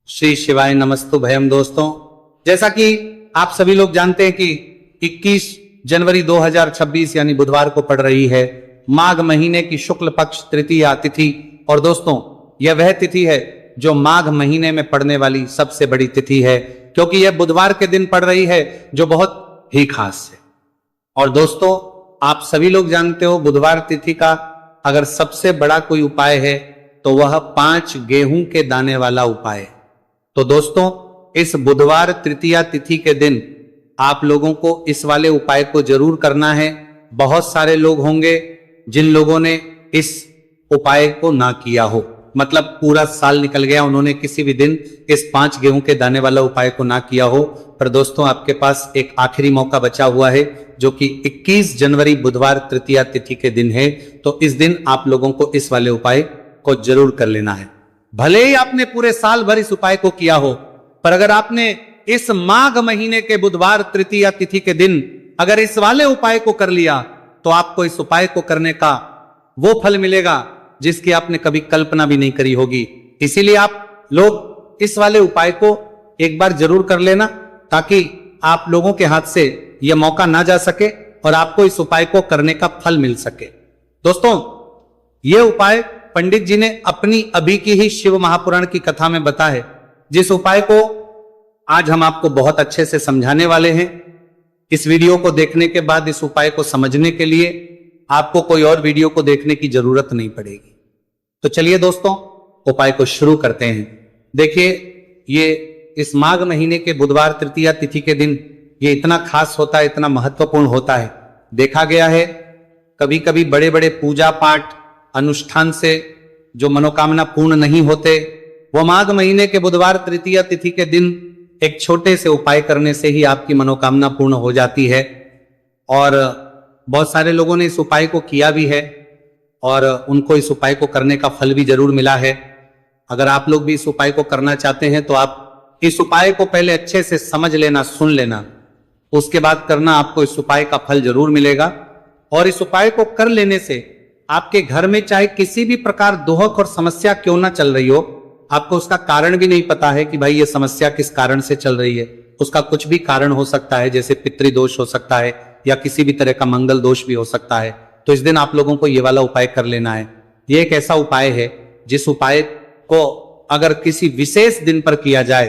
श्री शिवाय नमस्तु भयम। दोस्तों, जैसा कि आप सभी लोग जानते हैं कि 21 जनवरी 2026 यानी बुधवार को पड़ रही है माघ महीने की शुक्ल पक्ष तृतीया तिथि। और दोस्तों, यह वह तिथि है जो माघ महीने में पड़ने वाली सबसे बड़ी तिथि है, क्योंकि यह बुधवार के दिन पड़ रही है, जो बहुत ही खास है। और दोस्तों, आप सभी लोग जानते हो बुधवार तिथि का अगर सबसे बड़ा कोई उपाय है तो वह 5 गेहूं के दाने वाला उपाय है। तो दोस्तों, इस बुधवार तृतीया तिथि के दिन आप लोगों को इस वाले उपाय को जरूर करना है। बहुत सारे लोग होंगे जिन लोगों ने इस उपाय को ना किया हो, मतलब पूरा साल निकल गया, उन्होंने किसी भी दिन इस 5 गेहूं के दाने वाला उपाय को ना किया हो। पर दोस्तों, आपके पास एक आखिरी मौका बचा हुआ है, जो कि 21 जनवरी बुधवार तृतीया तिथि के दिन है। तो इस दिन आप लोगों को इस वाले उपाय को जरूर कर लेना है। भले ही आपने पूरे साल भर इस उपाय को किया हो, पर अगर आपने इस माघ महीने के बुधवार तृतीया तिथि के दिन अगर इस वाले उपाय को कर लिया तो आपको इस उपाय को करने का वो फल मिलेगा जिसकी आपने कभी कल्पना भी नहीं करी होगी। इसीलिए आप लोग इस वाले उपाय को एक बार जरूर कर लेना, ताकि आप लोगों के हाथ से यह मौका ना जा सके और आपको इस उपाय को करने का फल मिल सके। दोस्तों, यह उपाय पंडित जी ने अपनी अभी की ही शिव महापुराण की कथा में बताया है, जिस उपाय को आज हम आपको बहुत अच्छे से समझाने वाले हैं। इस वीडियो को देखने के बाद इस उपाय को समझने के लिए आपको कोई और वीडियो को देखने की जरूरत नहीं पड़ेगी। तो चलिए दोस्तों, उपाय को शुरू करते हैं। देखिए, ये इस माघ महीने के बुधवार तृतीया तिथि के दिन ये इतना खास होता है, इतना महत्वपूर्ण होता है। देखा गया है कभी कभी बड़े बड़े पूजा पाठ अनुष्ठान से जो मनोकामना पूर्ण नहीं होते, वो माघ महीने के बुधवार तृतीया तिथि के दिन एक छोटे से उपाय करने से ही आपकी मनोकामना पूर्ण हो जाती है। और बहुत सारे लोगों ने इस उपाय को किया भी है और उनको इस उपाय को करने का फल भी जरूर मिला है। अगर आप लोग भी इस उपाय को करना चाहते हैं तो आप इस उपाय को पहले अच्छे से समझ लेना, सुन लेना, उसके बाद करना, आपको इस उपाय का फल जरूर मिलेगा। और इस उपाय को कर लेने से आपके घर में चाहे किसी भी प्रकार दोहक और समस्या क्यों ना चल रही हो, आपको उसका कारण भी नहीं पता है कि भाई ये समस्या किस कारण से चल रही है, उसका कुछ भी कारण हो सकता है, जैसे पितृदोष हो सकता है या किसी भी तरह का मंगल दोष भी हो सकता है। तो इस दिन आप लोगों को ये वाला उपाय कर लेना है। ये एक ऐसा उपाय है जिस उपाय को अगर किसी विशेष दिन पर किया जाए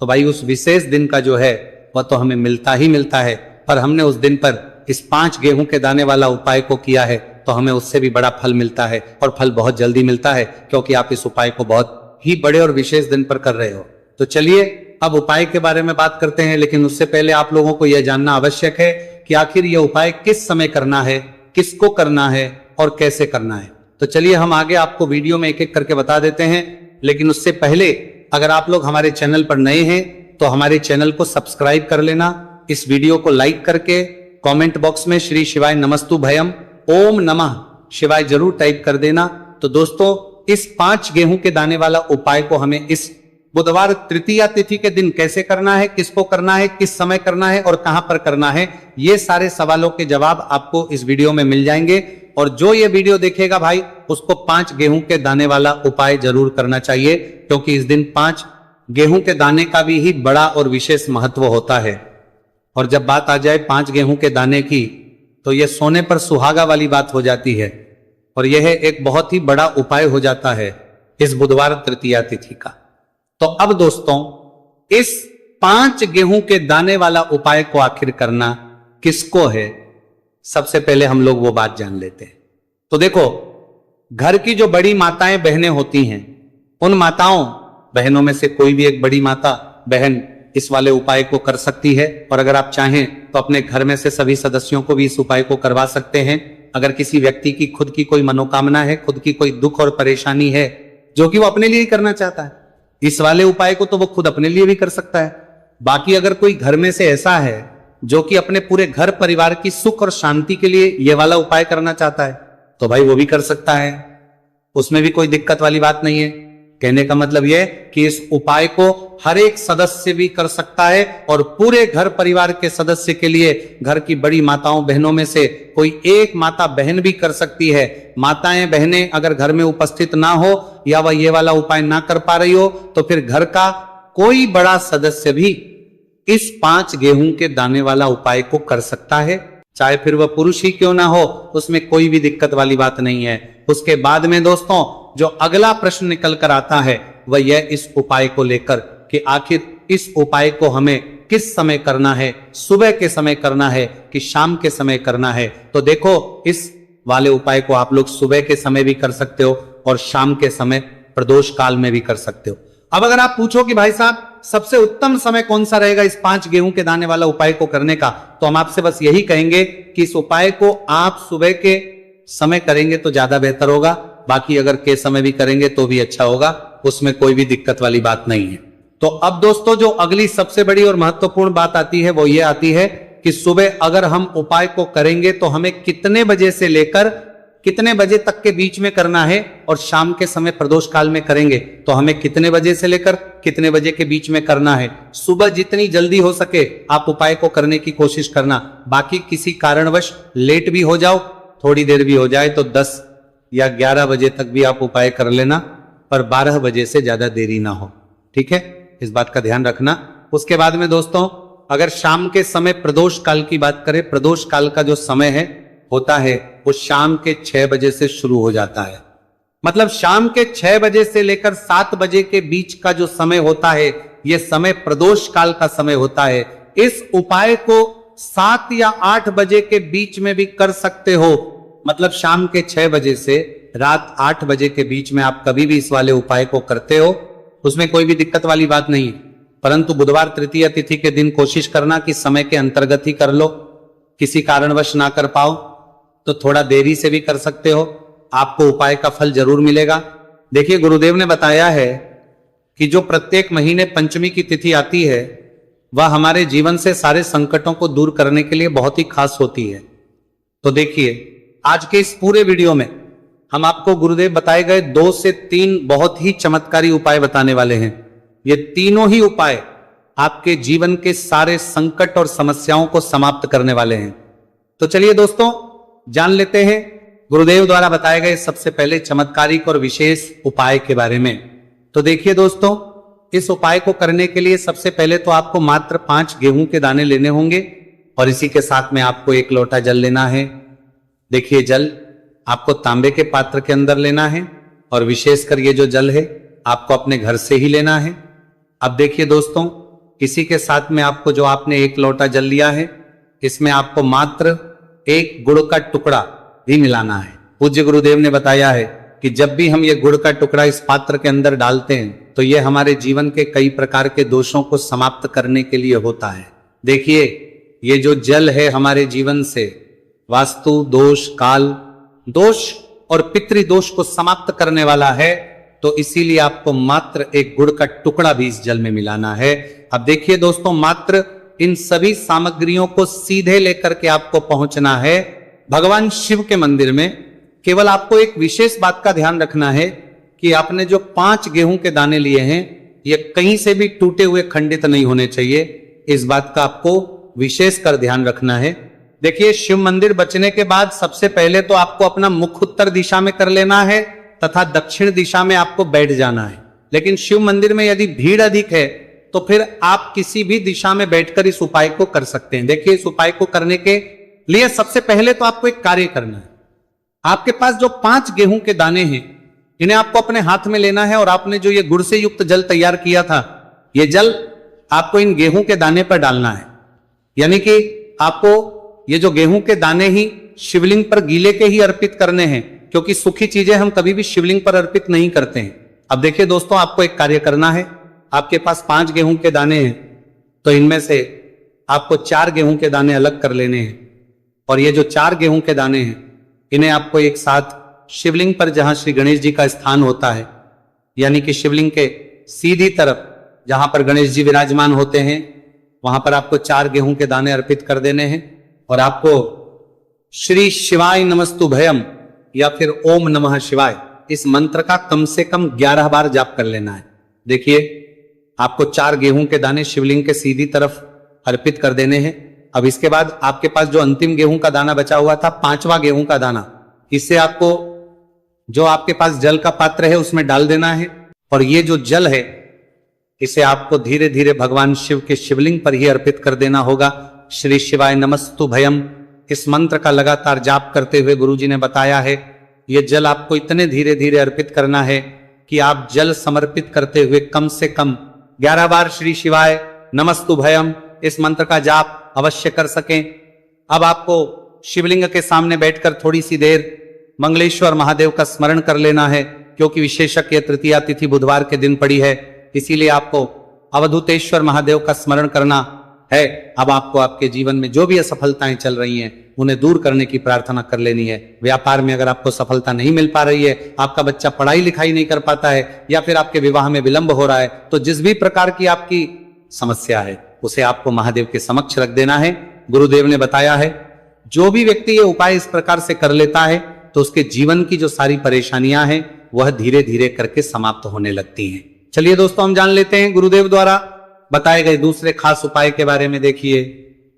तो भाई उस विशेष दिन का जो है वह तो हमें मिलता ही मिलता है। पर हमने उस दिन पर इस 5 गेहूं के दाने वाला उपाय को किया है तो हमें उससे भी बड़ा फल मिलता है, और फल बहुत जल्दी मिलता है, क्योंकि आप इस उपाय को बहुत ही बड़े और विशेष दिन पर कर रहे हो। तो चलिए अब उपाय के बारे में बात करते हैं, लेकिन उससे पहले आप लोगों को यह जानना आवश्यक है कि आखिर यह उपाय किस समय करना है, किसको करना है और कैसे करना है। तो चलिए हम आगे आपको वीडियो में एक एक करके बता देते हैं। लेकिन उससे पहले अगर आप लोग हमारे चैनल पर नए हैं तो हमारे चैनल को सब्सक्राइब कर लेना, इस वीडियो को लाइक करके कमेंट बॉक्स में श्री शिवाय नमस्तु भयम ओम नमः शिवाय जरूर टाइप कर देना। तो दोस्तों, इस 5 गेहूं के दाने वाला उपाय को हमें इस बुधवार तृतीया तिथि के दिन कैसे करना है, किसको करना है, किस समय करना है और कहां पर करना है, ये सारे सवालों के जवाब आपको इस वीडियो में मिल जाएंगे। और जो ये वीडियो देखेगा भाई, उसको 5 गेहूं के दाने वाला उपाय जरूर करना चाहिए, क्योंकि इस दिन 5 गेहूं के दाने का भी ही बड़ा और विशेष महत्व होता है। और जब बात आ जाए 5 गेहूं के दाने की, तो यह सोने पर सुहागा वाली बात हो जाती है, और यह एक बहुत ही बड़ा उपाय हो जाता है इस बुधवार तृतीया तिथि का। तो अब दोस्तों, इस 5 गेहूं के दाने वाला उपाय को आखिर करना किसको है, सबसे पहले हम लोग वो बात जान लेते हैं। तो देखो, घर की जो बड़ी माताएं बहनें होती हैं, उन माताओं बहनों में से कोई भी एक बड़ी माता बहन इस वाले उपाय को कर सकती है। और अगर आप चाहें तो अपने घर में से सभी सदस्यों को भी इस उपाय को करवा सकते हैं। अगर किसी व्यक्ति की खुद की कोई मनोकामना है, खुद की कोई दुख और परेशानी है जो कि वो अपने लिए करना चाहता है, इस वाले उपाय को तो वो खुद अपने लिए भी कर सकता है। बाकी अगर कोई घर में से ऐसा है जो कि अपने पूरे घर परिवार की सुख और शांति के लिए ये वाला उपाय करना चाहता है, तो भाई वो भी कर सकता है, उसमें भी कोई दिक्कत वाली बात नहीं है। कहने का मतलब यह कि इस उपाय को हर एक सदस्य भी कर सकता है, और पूरे घर परिवार के सदस्य के लिए घर की बड़ी माताओं बहनों में से कोई एक माता बहन भी कर सकती है। माताएं बहनें अगर घर में उपस्थित ना हो या वह ये वाला उपाय ना कर पा रही हो, तो फिर घर का कोई बड़ा सदस्य भी इस 5 गेहूं के दाने वाला उपाय को कर सकता है, चाहे फिर वह पुरुष ही क्यों ना हो, उसमें कोई भी दिक्कत वाली बात नहीं है। उसके बाद में दोस्तों जो अगला प्रश्न निकल कर आता है वह यह इस उपाय को लेकर कि आखिर इस उपाय को हमें किस समय करना है, सुबह के समय करना है कि शाम के समय करना है। तो देखो इस वाले उपाय को आप लोग सुबह के समय भी कर सकते हो और शाम के समय प्रदोष काल में भी कर सकते हो। अब अगर आप पूछो कि भाई साहब सबसे उत्तम समय कौन सा रहेगा इस 5 गेहूं के दाने वाला उपाय को करने का, तो हम आपसे बस यही कहेंगे कि इस उपाय को आप सुबह के समय करेंगे तो ज्यादा बेहतर होगा, बाकी अगर के समय भी करेंगे तो भी अच्छा होगा, उसमें कोई भी दिक्कत वाली बात नहीं है। तो अब दोस्तों जो अगली सबसे बड़ी और महत्वपूर्ण बात आती है वो ये आती है कि सुबह अगर हम उपाय को करेंगे तो हमें कितने बजे से लेकर कितने बजे तक के बीच में करना है, और शाम के समय प्रदोष काल में करेंगे तो हमें कितने बजे से लेकर कितने बजे के बीच में करना है। सुबह जितनी जल्दी हो सके आप उपाय को करने की कोशिश करना, बाकी किसी कारणवश लेट भी हो जाओ, थोड़ी देर भी हो जाए तो 10 या 11 बजे तक भी आप उपाय कर लेना, पर 12 बजे से ज्यादा देरी ना हो, ठीक है, इस बात का ध्यान रखना। उसके बाद में दोस्तों अगर शाम के समय प्रदोष काल की बात करें, प्रदोष काल का जो समय है होता है वो शाम के 6 बजे से शुरू हो जाता है। मतलब शाम के 6 बजे से लेकर 7 बजे के बीच का जो समय होता है यह समय प्रदोष काल का समय होता है। इस उपाय को 7 या 8 बजे के बीच में भी कर सकते हो, मतलब शाम के 6 बजे से रात 8 बजे के बीच में आप कभी भी इस वाले उपाय को करते हो, उसमें कोई भी दिक्कत वाली बात नहीं। परंतु बुधवार तृतीया तिथि के दिन कोशिश करना कि समय के अंतर्गत ही कर लो, किसी कारणवश ना कर पाओ तो थोड़ा देरी से भी कर सकते हो, आपको उपाय का फल जरूर मिलेगा। देखिए गुरुदेव ने बताया है कि जो प्रत्येक महीने पंचमी की तिथि आती है वह हमारे जीवन से सारे संकटों को दूर करने के लिए बहुत ही खास होती है। तो देखिए आज के इस पूरे वीडियो में हम आपको गुरुदेव बताए गए 2 से 3 बहुत ही चमत्कारी उपाय बताने वाले हैं। ये तीनों ही उपाय आपके जीवन के सारे संकट और समस्याओं को समाप्त करने वाले हैं। तो चलिए दोस्तों जान लेते हैं गुरुदेव द्वारा बताए गए सबसे पहले चमत्कारिक और विशेष उपाय के बारे में। तो देखिए दोस्तों इस उपाय को करने के लिए सबसे पहले तो आपको मात्र 5 गेहूं के दाने लेने होंगे और इसी के साथ में आपको 1 लोटा जल लेना है। देखिए जल आपको तांबे के पात्र के अंदर लेना है और विशेषकर ये जो जल है आपको अपने घर से ही लेना है। अब देखिए दोस्तों इसी के साथ में आपको जो आपने 1 लोटा जल लिया है इसमें आपको मात्र 1 गुड़ का टुकड़ा भी मिलाना है। पूज्य गुरुदेव ने बताया है कि जब भी हम ये गुड़ का टुकड़ा इस पात्र के अंदर डालते हैं तो ये हमारे जीवन के कई प्रकार के दोषों को समाप्त करने के लिए होता है। देखिए ये जो जल है हमारे जीवन से वास्तु दोष, काल दोष और पितृ दोष को समाप्त करने वाला है, तो इसीलिए आपको मात्र 1 गुड़ का टुकड़ा भी इस जल में मिलाना है। अब देखिए दोस्तों मात्र इन सभी सामग्रियों को सीधे लेकर के आपको पहुंचना है भगवान शिव के मंदिर में। केवल आपको एक विशेष बात का ध्यान रखना है कि आपने जो 5 गेहूं के दाने लिए हैं ये कहीं से भी टूटे हुए खंडित नहीं होने चाहिए, इस बात का आपको विशेष कर ध्यान रखना है। देखिए शिव मंदिर बचने के बाद सबसे पहले तो आपको अपना मुख उत्तर दिशा में कर लेना है तथा दक्षिण दिशा में आपको बैठ जाना है। लेकिन शिव मंदिर में यदि भीड़ अधिक है तो फिर आप किसी भी दिशा में बैठकर इस उपाय को कर सकते हैं। देखिए इस उपाय को करने के लिए सबसे पहले तो आपको एक कार्य करना है। आपके पास जो 5 गेहूं के दाने हैं इन्हें आपको अपने हाथ में लेना है और आपने जो ये गुड़ से युक्त जल तैयार किया था ये जल आपको इन गेहूं के दाने पर डालना है। यानी कि आपको ये जो गेहूं के दाने ही शिवलिंग पर गीले के ही अर्पित करने हैं, क्योंकि सूखी चीजें हम कभी भी शिवलिंग पर अर्पित नहीं करते हैं। अब देखिए दोस्तों आपको एक कार्य करना है। आपके पास 5 गेहूं के दाने हैं तो इनमें से आपको 4 गेहूं के दाने अलग कर लेने हैं और ये जो 4 गेहूं के दाने हैं इन्हें आपको एक साथ शिवलिंग पर जहां श्री गणेश जी का स्थान होता है, यानी कि शिवलिंग के सीधी तरफ जहां पर गणेश जी विराजमान होते हैं वहां पर आपको 4 गेहूं के दाने अर्पित कर देने हैं और आपको श्री शिवाय नमस्तुभयम या फिर ओम नमः शिवाय इस मंत्र का कम से कम 11 बार जाप कर लेना है। देखिए आपको 4 गेहूं के दाने शिवलिंग के सीधी तरफ अर्पित कर देने हैं। अब इसके बाद आपके पास जो अंतिम गेहूं का दाना बचा हुआ था 5वां गेहूं का दाना, इससे आपको जो आपके पास जल का पात्र है उसमें डाल देना है और ये जो जल है इसे आपको धीरे धीरे भगवान शिव के शिवलिंग पर ही अर्पित कर देना होगा। श्री शिवाय नमस्तु भयम इस मंत्र का लगातार जाप करते हुए गुरुजी ने बताया है। यह जल आपको इतने धीरे धीरे अर्पित करना है कि आप जल समर्पित करते हुए कम से कम 11 बार श्री शिवाय नमस्तु भयम इस मंत्र का जाप अवश्य कर सकें। अब आपको शिवलिंग के सामने बैठकर थोड़ी सी देर मंगलेश्वर महादेव का स्मरण कर लेना है, क्योंकि विशेषक यह तृतीया तिथि बुधवार के दिन पड़ी है, इसीलिए आपको अवधूतेश्वर महादेव का स्मरण करना है। अब आपको आपके जीवन में जो भी असफलताएं चल रही हैं उन्हें दूर करने की प्रार्थना कर लेनी है। व्यापार में अगर आपको सफलता नहीं मिल पा रही है, आपका बच्चा पढ़ाई लिखाई नहीं कर पाता है, या फिर आपके विवाह में विलंब हो रहा है, तो जिस भी प्रकार की आपकी समस्या है उसे आपको महादेव के समक्ष रख देना है। गुरुदेव ने बताया है जो भी व्यक्ति ये उपाय इस प्रकार से कर लेता है तो उसके जीवन की जो सारी परेशानियां हैं वह धीरे धीरे करके समाप्त होने लगती हैं। चलिए दोस्तों, हम जान लेते हैं गुरुदेव द्वारा बताए गए दूसरे खास उपाय के बारे में। देखिए,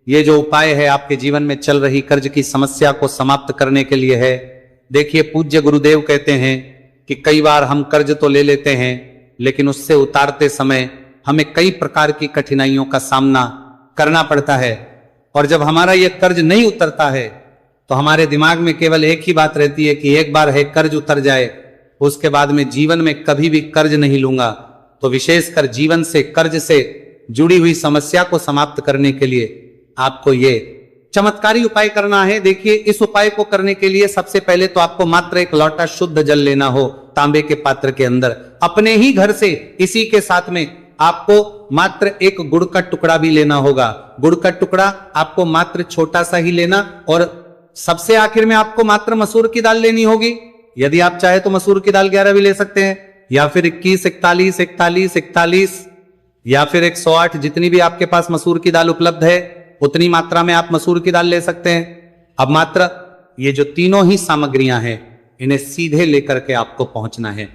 ये जो उपाय है आपके जीवन में चल रही कर्ज की समस्या को समाप्त करने के लिए है। देखिए, पूज्य गुरुदेव कहते हैं कि कई बार हम कर्ज तो ले लेते हैं, लेकिन उससे उतारते समय हमें कई प्रकार की कठिनाइयों का सामना करना पड़ता है। और जब हमारा यह कर्ज नहीं उतरता है तो हमारे दिमाग में केवल एक ही बात रहती है कि एक बार है कर्ज उतर जाए, उसके बाद में जीवन में कभी भी कर्ज नहीं लूंगा। तो विशेषकर जीवन से कर्ज से जुड़ी हुई समस्या को समाप्त करने के लिए आपको ये चमत्कारी उपाय करना है। देखिए, इस उपाय को करने के लिए सबसे पहले तो आपको मात्र एक लोटा शुद्ध जल लेना हो तांबे के पात्र के अंदर, अपने ही घर से। इसी के साथ में आपको मात्र एक गुड़ का टुकड़ा भी लेना होगा। गुड़ का टुकड़ा आपको मात्र छोटा सा ही लेना, और सबसे आखिर में आपको मात्र मसूर की दाल लेनी होगी। यदि आप चाहे तो मसूर की दाल 11 भी ले सकते हैं, या फिर 21, 41, 41, 41 या फिर 108, जितनी भी आपके पास मसूर की दाल उपलब्ध है उतनी मात्रा में आप मसूर की दाल ले सकते हैं। अब मात्र ये जो तीनों ही सामग्रियां हैं इन्हें सीधे लेकर के आपको पहुंचना है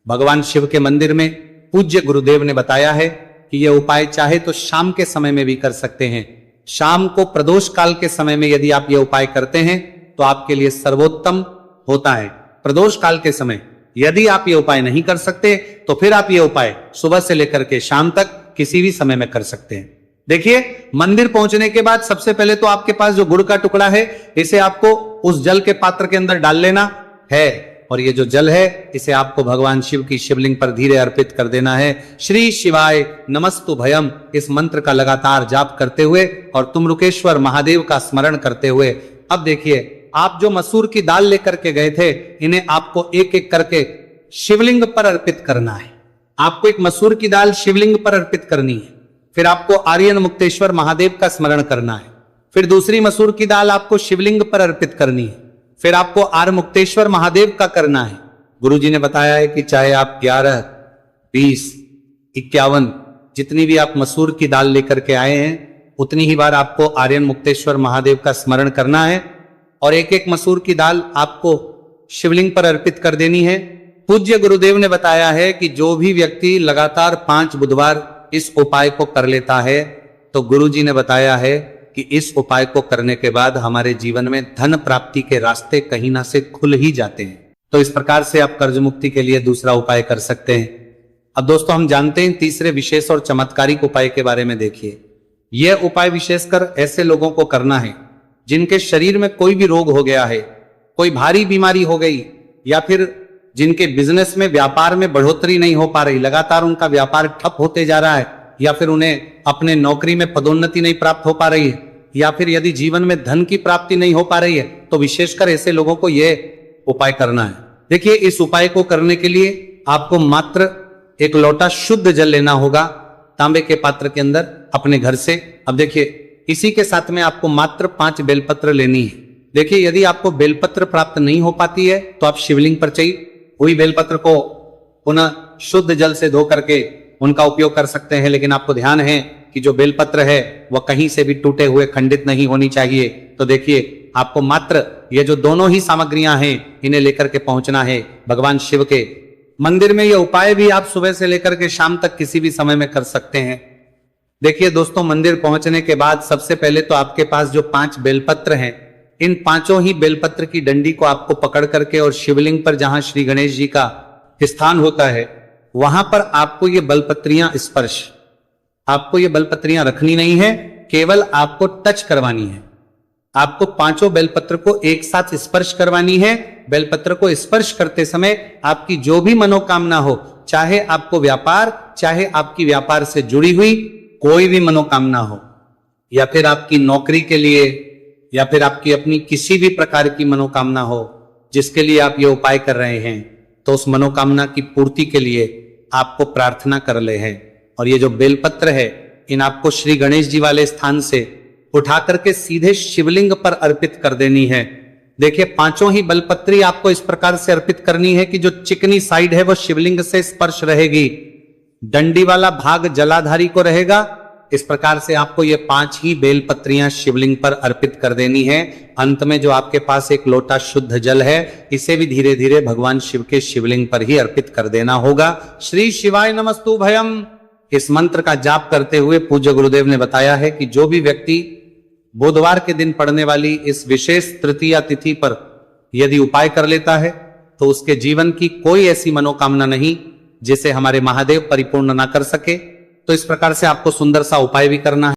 भगवान शिव के मंदिर में। पूज्य गुरुदेव ने बताया है कि यह उपाय चाहे तो शाम के समय में भी कर सकते हैं। शाम को प्रदोष काल के समय में यदि आप यह उपाय करते हैं तो आपके लिए सर्वोत्तम होता है। प्रदोष काल के समय यदि आप ये उपाय नहीं कर सकते तो फिर आप ये उपाय सुबह से लेकर के शाम तक किसी भी समय में कर सकते हैं। देखिए, मंदिर पहुंचने के बाद सबसे पहले तो आपके पास जो गुड़ का टुकड़ा है इसे आपको उस जल के पात्र के अंदर डाल लेना है, और ये जो जल है इसे आपको भगवान शिव की शिवलिंग पर धीरे अर्पित कर देना है। श्री शिवाय नमस्तु भयम इस मंत्र का लगातार जाप करते हुए और तुमरुकेश्वर महादेव का स्मरण करते हुए। अब देखिए, आप जो मसूर की दाल लेकर के गए थे इन्हें आपको एक एक करके शिवलिंग पर अर्पित करना है। आपको एक मसूर की दाल शिवलिंग पर अर्पित करनी है, फिर आपको आर्यन मुक्तेश्वर महादेव का स्मरण करना है, फिर दूसरी मसूर की दाल आपको शिवलिंग पर अर्पित करनी है, फिर आपको आर मुक्तेश्वर महादेव का करना है। गुरुजी ने बताया है कि चाहे आप 11, 20, 51 जितनी भी आप मसूर की दाल लेकर के आए हैं उतनी ही बार आपको आर्यन मुक्तेश्वर महादेव का स्मरण करना है, और एक एक मसूर की दाल आपको शिवलिंग पर अर्पित कर देनी है। पूज्य गुरुदेव ने बताया है कि जो भी व्यक्ति लगातार 5 बुधवार इस उपाय को कर लेता है तो गुरुजी ने बताया है कि इस उपाय को करने के बाद हमारे जीवन में धन प्राप्ति के रास्ते कहीं ना से खुल ही जाते हैं। तो इस प्रकार से आप कर्ज मुक्ति के लिए दूसरा उपाय कर सकते हैं। अब दोस्तों, हम जानते हैं तीसरे विशेष और चमत्कारिक उपाय के बारे में। देखिए, यह उपाय विशेषकर ऐसे लोगों को करना है जिनके शरीर में कोई भी रोग हो गया है, कोई भारी बीमारी हो गई, या फिर जिनके बिजनेस में व्यापार में बढ़ोतरी नहीं हो पा रही, लगातार उनका व्यापार ठप होते जा रहा है, या फिर उन्हें अपने नौकरी में पदोन्नति नहीं प्राप्त हो पा रही है, या फिर यदि जीवन में धन की प्राप्ति नहीं हो पा रही है, तो विशेषकर ऐसे लोगों को यह उपाय करना है। देखिए, इस उपाय को करने के लिए आपको मात्र एक लोटा शुद्ध जल लेना होगा तांबे के पात्र के अंदर अपने घर से। अब देखिए, इसी के साथ में आपको मात्र 5 बेलपत्र लेनी है। देखिए, यदि आपको बेलपत्र प्राप्त नहीं हो पाती है तो आप शिवलिंग पर चाहिए वही बेलपत्र को पुनः शुद्ध जल से धो करके उनका उपयोग कर सकते हैं, लेकिन आपको ध्यान है कि जो बेलपत्र है वह कहीं से भी टूटे हुए खंडित नहीं होनी चाहिए। तो देखिए, आपको मात्र ये जो दोनों ही सामग्रियां हैं इन्हें लेकर के पहुंचना है भगवान शिव के मंदिर में। यह उपाय भी आप सुबह से लेकर के शाम तक किसी भी समय में कर सकते हैं। देखिए दोस्तों, मंदिर पहुंचने के बाद सबसे पहले तो आपके पास जो 5 बेलपत्र हैं, इन 5 ही बेलपत्र की डंडी को आपको पकड़ करके और शिवलिंग पर जहां श्री गणेश जी का स्थान होता है वहां पर आपको ये बलपत्रियां आपको ये बलपत्रियां रखनी नहीं है, केवल आपको टच करवानी है। आपको पांचों बेलपत्र को एक साथ स्पर्श करवानी है। बेलपत्र को स्पर्श करते समय आपकी जो भी मनोकामना हो, चाहे आपको व्यापार, चाहे आपकी व्यापार से जुड़ी हुई कोई भी मनोकामना हो, या फिर आपकी नौकरी के लिए, या फिर आपकी अपनी किसी भी प्रकार की मनोकामना हो जिसके लिए आप ये उपाय कर रहे हैं, तो उस मनोकामना की पूर्ति के लिए आपको प्रार्थना कर ले हैं। और ये जो बेलपत्र है, इन आपको श्री गणेश जी वाले स्थान से उठा करके सीधे शिवलिंग पर अर्पित कर देनी है। देखिए, पांचों ही बेलपत्री आपको इस प्रकार से अर्पित करनी है कि जो चिकनी साइड है वो शिवलिंग से स्पर्श रहेगी, डंडी वाला भाग जलाधारी को रहेगा। इस प्रकार से आपको ये 5 ही बेलपत्रियां शिवलिंग पर अर्पित कर देनी है। अंत में जो आपके पास एक लोटा शुद्ध जल है, इसे भी धीरे धीरे भगवान शिव के शिवलिंग पर ही अर्पित कर देना होगा। श्री शिवाय नमस्तु भयम, इस मंत्र का जाप करते हुए पूज्य गुरुदेव ने बताया है कि जो भी व्यक्ति बुधवार के दिन पड़ने वाली इस विशेष तृतीया तिथि पर यदि उपाय कर लेता है, तो उसके जीवन की कोई ऐसी मनोकामना नहीं जिसे हमारे महादेव परिपूर्ण ना कर सके। तो इस प्रकार से आपको सुंदर सा उपाय भी करना है।